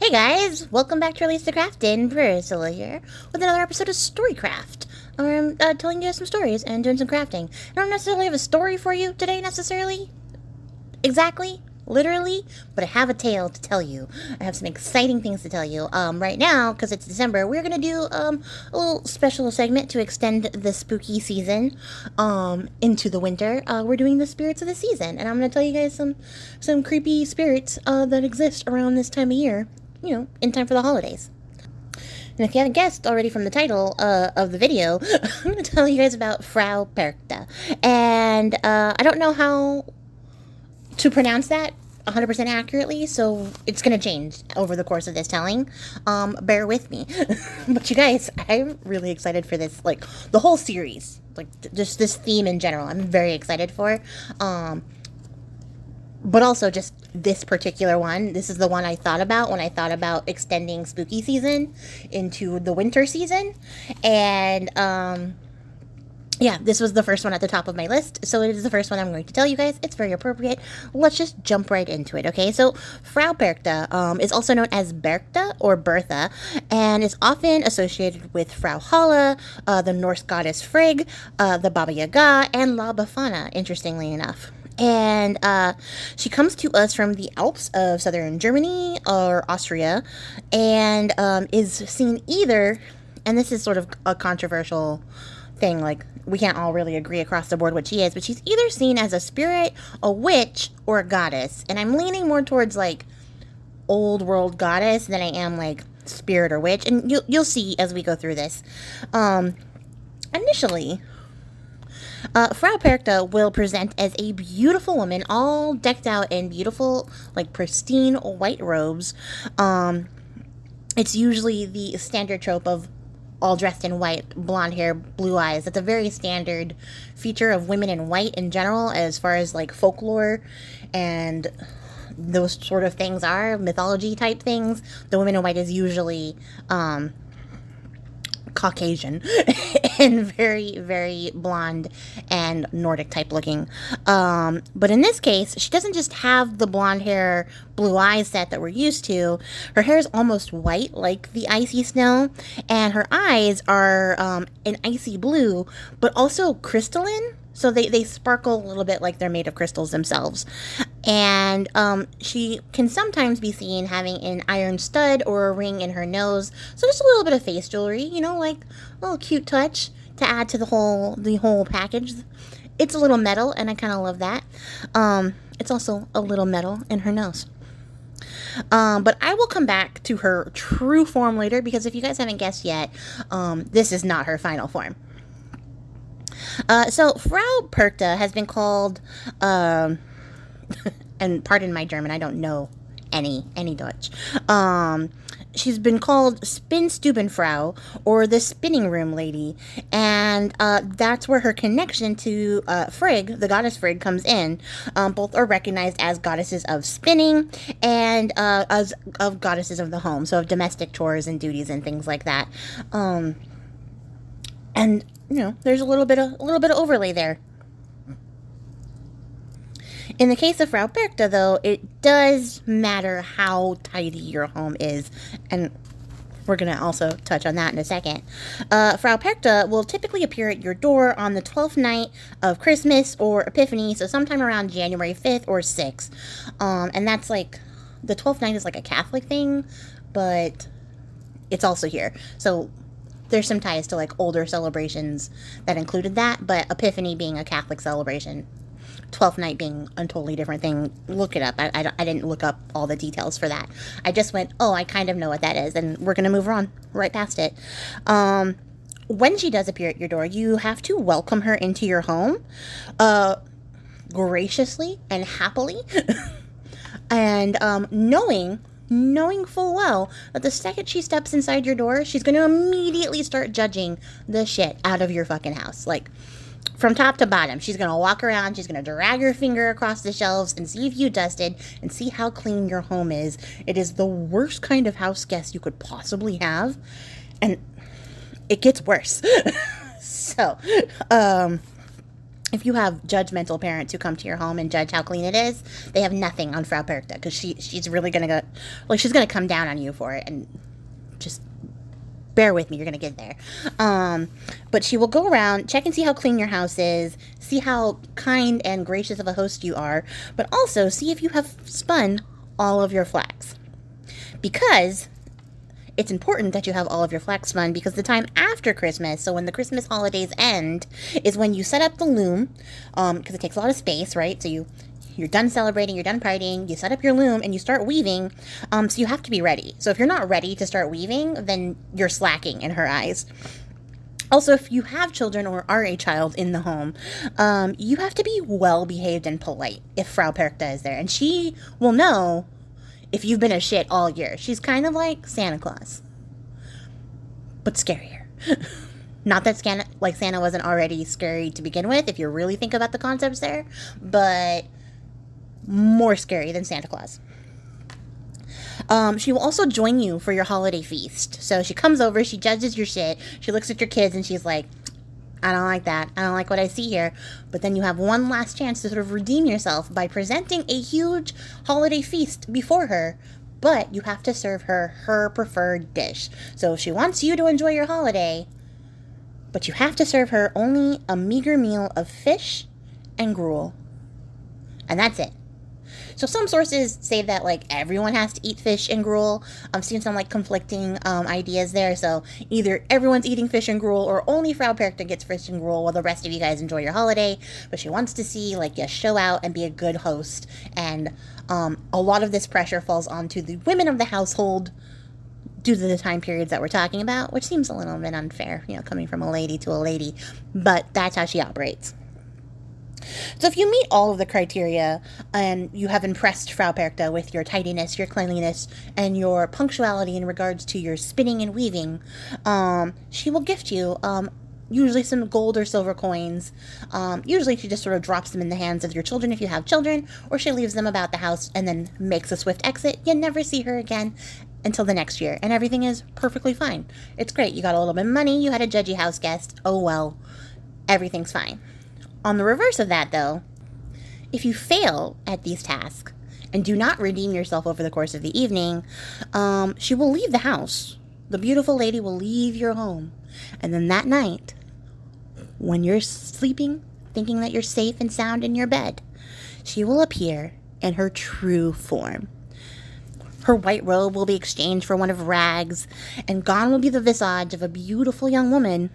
Hey guys, welcome back to Release the Craftin. Priscilla here with another episode of Storycraft. I'm telling you guys some stories and doing some crafting. I don't necessarily have a story for you today necessarily, exactly, literally, but I have a tale to tell you. I have some exciting things to tell you. Right now, because it's December, we're gonna do a little special segment to extend the spooky season into the winter. We're doing the spirits of the season, and I'm gonna tell you guys some creepy spirits that exist around this time of year. You know, in time for the holidays. And if you haven't guessed already from the title of the video, I'm going to tell you guys about Frau Perchta. And I don't know how to pronounce that 100% accurately, so it's going to change over the course of this telling. Bear with me. But you guys, I'm really excited for this, like, the whole series. Like, just this theme in general, I'm very excited for. But also just this particular one. This is the one I thought about when I thought about extending spooky season into the winter season. And, yeah, this was the first one at the top of my list. So it is the first one I'm going to tell you guys. It's very appropriate. Let's just jump right into it, okay? So Frau Perchta is also known as Berchta or Bertha, and is often associated with Frau Halla, the Norse goddess Frigg, the Baba Yaga, and La Befana, interestingly enough. And she comes to us from the Alps of southern Germany or Austria, and is seen either, and this is sort of a controversial thing, like we can't all really agree across the board what she is, but she's either seen as a spirit, a witch, or a goddess. And I'm leaning more towards like old world goddess than I am like spirit or witch, and you'll see as we go through this. Initially, Frau Perchta will present as a beautiful woman, all decked out in beautiful, like pristine white robes. It's usually the standard trope of all dressed in white, blonde hair, blue eyes. That's a very standard feature of women in white in general, as far as like folklore and those sort of things are, mythology type things. The woman in white is usually Caucasian and very, very blonde and Nordic type looking. But in this case, she doesn't just have the blonde hair, blue eyes set that we're used to. Her hair is almost white, like the icy snow, and her eyes are an icy blue, but also crystalline. So they sparkle a little bit like they're made of crystals themselves. And she can sometimes be seen having an iron stud or a ring in her nose. So just a little bit of face jewelry, you know, like a little cute touch to add to the whole package. It's a little metal, and I kind of love that. It's also a little metal in her nose. But I will come back to her true form later, because if you guys haven't guessed yet, this is not her final form. So Frau Perchta has been called, and pardon my German, I don't know any Deutsch. She's been called Spinnstubenfrau, or the spinning room lady, and that's where her connection to Frigg, the goddess Frigg, comes in. Both are recognized as goddesses of spinning and as of goddesses of the home, so of domestic chores and duties and things like that. And you know, there's a little bit of overlay there. In the case of Frau Perchta, though, it does matter how tidy your home is, and we're going to also touch on that in a second. Frau Perchta will typically appear at your door on the 12th night of Christmas or Epiphany, so sometime around January 5th or 6th. And that's like, the 12th night is like a Catholic thing, but it's also here. So there's some ties to like older celebrations that included that, but Epiphany being a Catholic celebration, 12th night being a totally different thing. Look it up. I didn't look up all the details for that. I just went, oh, I kind of know what that is, and we're going to move on right past it. When she does appear at your door, you have to welcome her into your home graciously and happily, and knowing full well that the second she steps inside your door, she's going to immediately start judging the shit out of your fucking house. Like, from top to bottom. She's going to walk around, she's going to drag her finger across the shelves and see if you dusted and see how clean your home is. It is the worst kind of house guest you could possibly have, and it gets worse. So, if you have judgmental parents who come to your home and judge how clean it is, they have nothing on Frau Perchta, because she's really going to go, like, she's going to come down on you for it, and just bear with me, you're going to get there. But she will go around, check and see how clean your house is, see how kind and gracious of a host you are, but also see if you have spun all of your flax. Because it's important that you have all of your flax spun, because the time after Christmas, so when the Christmas holidays end, is when you set up the loom, because it takes a lot of space, right? So you're done celebrating, you're done partying, you set up your loom, and you start weaving, so you have to be ready. So if you're not ready to start weaving, then you're slacking in her eyes. Also, if you have children or are a child in the home, you have to be well-behaved and polite if Frau Perchta is there, and she will know if you've been a shit all year. She's kind of like Santa Claus, but scarier. Not that Santa wasn't already scary to begin with, if you really think about the concepts there, but more scary than Santa Claus. She will also join you for your holiday feast. So she comes over, she judges your shit, she looks at your kids, and she's like, I don't like that. I don't like what I see here. But then you have one last chance to sort of redeem yourself by presenting a huge holiday feast before her. But you have to serve her preferred dish. So she wants you to enjoy your holiday, but you have to serve her only a meager meal of fish and gruel. And that's it. So some sources say that, like, everyone has to eat fish and gruel. I've seen some, like, conflicting ideas there. So either everyone's eating fish and gruel, or only Frau Perchta gets fish and gruel while the rest of you guys enjoy your holiday. But she wants to see, like, you show out and be a good host. And a lot of this pressure falls onto the women of the household due to the time periods that we're talking about, which seems a little bit unfair, coming from a lady to a lady. But that's how she operates. So if you meet all of the criteria and you have impressed Frau Perchta with your tidiness, your cleanliness, and your punctuality in regards to your spinning and weaving, she will gift you usually some gold or silver coins. Usually she just sort of drops them in the hands of your children if you have children, or she leaves them about the house and then makes a swift exit. You never see her again until the next year, and everything is perfectly fine. It's great. You got a little bit of money, you had a judgy house guest. Oh well, everything's fine. On the reverse of that, though, if you fail at these tasks and do not redeem yourself over the course of the evening, she will leave the house. The beautiful lady will leave your home. And then that night, when you're sleeping, thinking that you're safe and sound in your bed, she will appear in her true form. Her white robe will be exchanged for one of rags, and gone will be the visage of a beautiful young woman.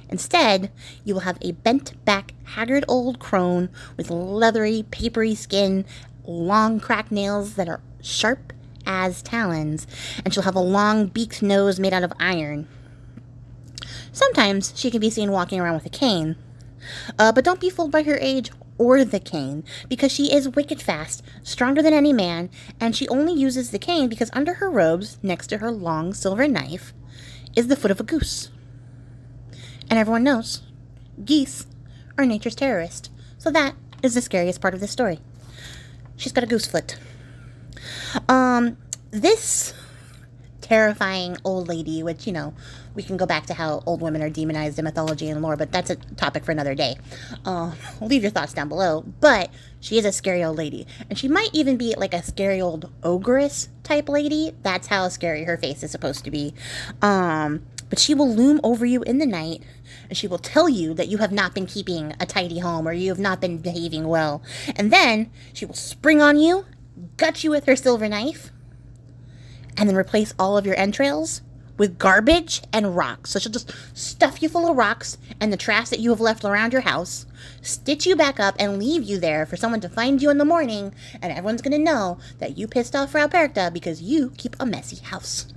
Instead, you will have a bent-back, haggard old crone with leathery, papery skin, long cracked nails that are sharp as talons, and she'll have a long beaked nose made out of iron. Sometimes she can be seen walking around with a cane, but don't be fooled by her age or the cane, because she is wicked fast, stronger than any man, and she only uses the cane because under her robes, next to her long silver knife, is the foot of a goose. And everyone knows, geese are nature's terrorist. So that is the scariest part of this story. She's got a goose foot. This terrifying old lady, which, we can go back to how old women are demonized in mythology and lore, but that's a topic for another day. Leave your thoughts down below. But she is a scary old lady. And she might even be like a scary old ogress type lady. That's how scary her face is supposed to be. But she will loom over you in the night, and she will tell you that you have not been keeping a tidy home, or you have not been behaving well. And then she will spring on you, gut you with her silver knife, and then replace all of your entrails with garbage and rocks. So she'll just stuff you full of rocks and the trash that you have left around your house, stitch you back up, and leave you there for someone to find you in the morning, and everyone's going to know that you pissed off Frau Perchta because you keep a messy house.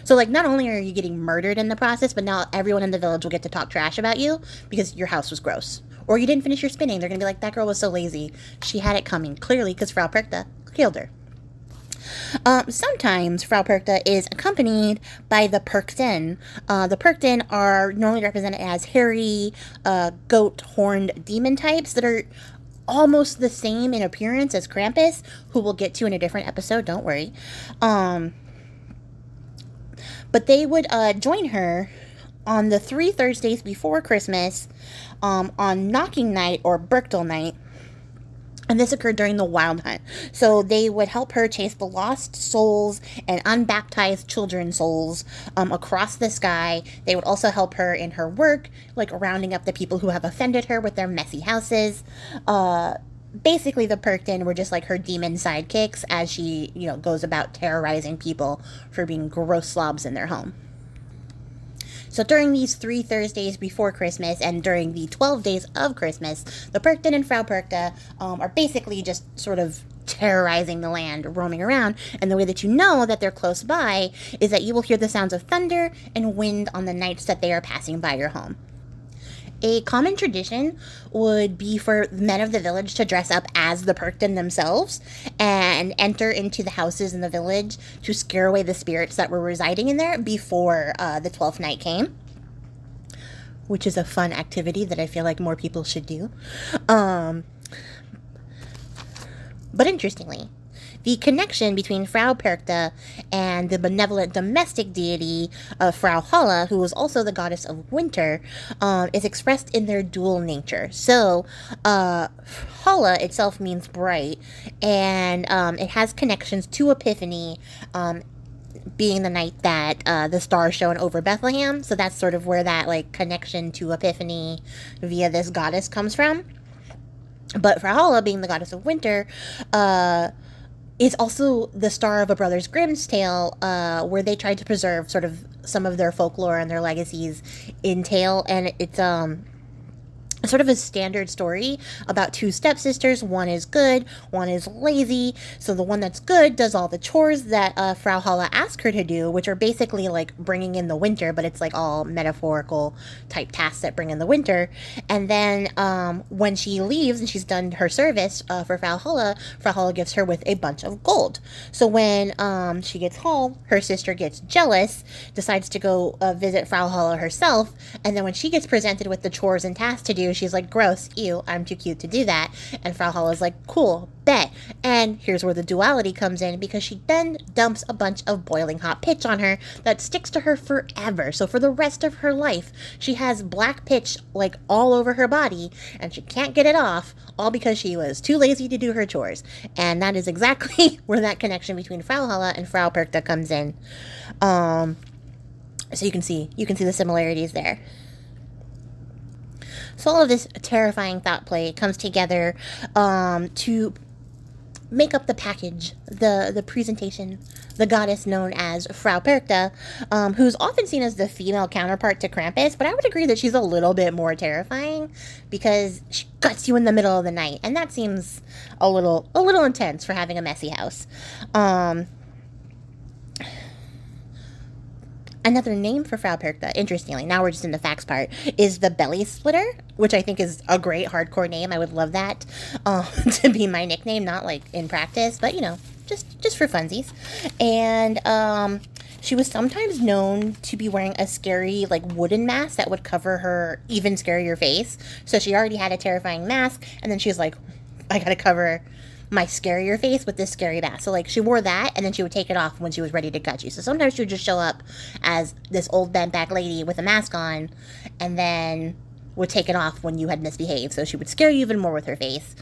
So, not only are you getting murdered in the process, but now everyone in the village will get to talk trash about you because your house was gross. Or you didn't finish your spinning. They're going to be like, that girl was so lazy. She had it coming, clearly, because Frau Perchta killed her. Sometimes Frau Perchta is accompanied by the Perchtin. The Perchtin are normally represented as hairy, goat-horned demon types that are almost the same in appearance as Krampus, who we'll get to in a different episode, don't worry. But they would join her on the 3 Thursdays before Christmas, on Knocking Night or Birkdale Night, and this occurred during the Wild Hunt. So they would help her chase the lost souls and unbaptized children's souls across the sky. They would also help her in her work, like rounding up the people who have offended her with their messy houses. Basically, the Perchta were just like her demon sidekicks as she, goes about terrorizing people for being gross slobs in their home. So during these 3 Thursdays before Christmas and during the 12 days of Christmas, the Perchta and Frau Perchta are basically just sort of terrorizing the land, roaming around. And the way that you know that they're close by is that you will hear the sounds of thunder and wind on the nights that they are passing by your home. A common tradition would be for men of the village to dress up as the Perchta themselves and enter into the houses in the village to scare away the spirits that were residing in there before the 12th night came, which is a fun activity that I feel like more people should do. But interestingly, the connection between Frau Perchta and the benevolent domestic deity of Frau Halla, who was also the goddess of winter, is expressed in their dual nature. So, Halla itself means bright, and it has connections to Epiphany, being the night that the stars shone over Bethlehem. So that's sort of where that connection to Epiphany via this goddess comes from. But Frau Halla, being the goddess of winter, is also the star of A Brothers Grimm's tale, where they tried to preserve sort of some of their folklore and their legacies in tale, and it's sort of a standard story about two stepsisters. One is good, one is lazy. So the one that's good does all the chores that Frau Halla asked her to do, which are basically like bringing in the winter, but it's like all metaphorical type tasks that bring in the winter. And then when she leaves and she's done her service for Frau Halla gives her with a bunch of gold. So when she gets home, her sister gets jealous, decides to go visit Frau Halla herself, and then when she gets presented with the chores and tasks to do, she's like, gross, ew, I'm too cute to do that. And Frau Halla's like, cool, bet. And here's where the duality comes in, because she then dumps a bunch of boiling hot pitch on her that sticks to her forever. So for the rest of her life, she has black pitch like all over her body, and she can't get it off, all because she was too lazy to do her chores. And that is exactly where that connection between Frau Halla and Frau Perchta comes in. So you can see the similarities there. So all of this terrifying thought play comes together to make up the package, the presentation, the goddess known as Frau Perchta, who's often seen as the female counterpart to Krampus, but I would agree that she's a little bit more terrifying because she guts you in the middle of the night, and that seems a little intense for having a messy house. Another name for Frau Perchta, interestingly, now we're just in the facts part, is the Belly Splitter, which I think is a great hardcore name. I would love that to be my nickname, not like in practice, but just for funsies. And she was sometimes known to be wearing a scary wooden mask that would cover her even scarier face. So she already had a terrifying mask, and then she was like, I gotta cover my scarier face with this scary mask. So she wore that, and then she would take it off when she was ready to gut you. So sometimes she would just show up as this old bent back lady with a mask on, and then would take it off when you had misbehaved. So she would scare you even more with her face.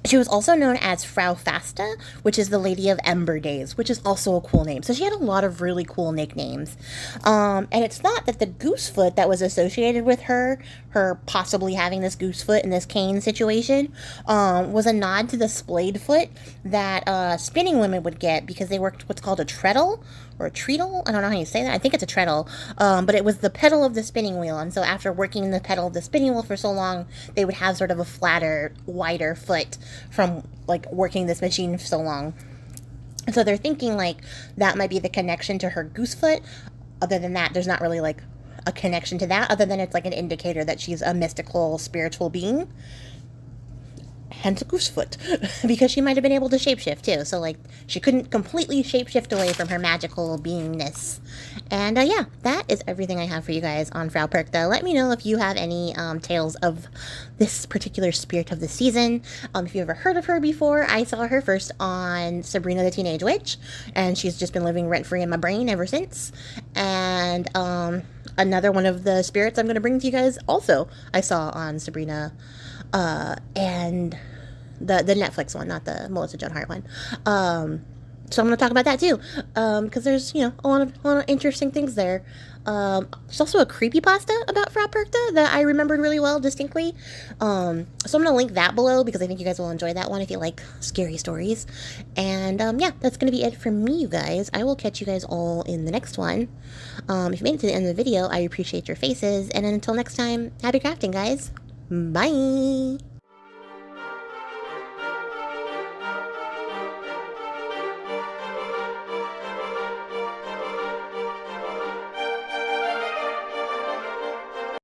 She was also known as Frau Fasta, which is the Lady of Ember Days, which is also a cool name. So she had a lot of really cool nicknames. And it's thought that the goose foot that was associated with her possibly having this goose foot in this cane situation, was a nod to the splayed foot that spinning women would get because they worked what's called a treadle or a treadle. I don't know how you say that. I think it's a treadle. But it was the pedal of the spinning wheel. And so after working the pedal of the spinning wheel for so long, they would have sort of a flatter, wider foot from working this machine for so long. And so they're thinking that might be the connection to her goose foot. Other than that, there's not really a connection to that, other than it's an indicator that she's a mystical, spiritual being. hence a goosefoot, because she might have been able to shapeshift too. So like she couldn't completely shapeshift away from her magical beingness. And yeah, that is everything I have for you guys on Frau Perchta. Let me know if you have any tales of this particular spirit of the season. If you ever heard of her before, I saw her first on Sabrina the Teenage Witch, and she's just been living rent free in my brain ever since. And another one of the spirits I'm going to bring to you guys also I saw on Sabrina, and the Netflix one, not the Melissa Joan Hart one. So I'm going to talk about that too, because there's, a lot of interesting things there. There's also a creepypasta about Frau Perchta that I remembered really well, distinctly. So I'm going to link that below because I think you guys will enjoy that one if you like scary stories. And yeah, that's going to be it for me, you guys. I will catch you guys all in the next one. If you made it to the end of the video, I appreciate your faces. And until next time, happy crafting, guys. Bye!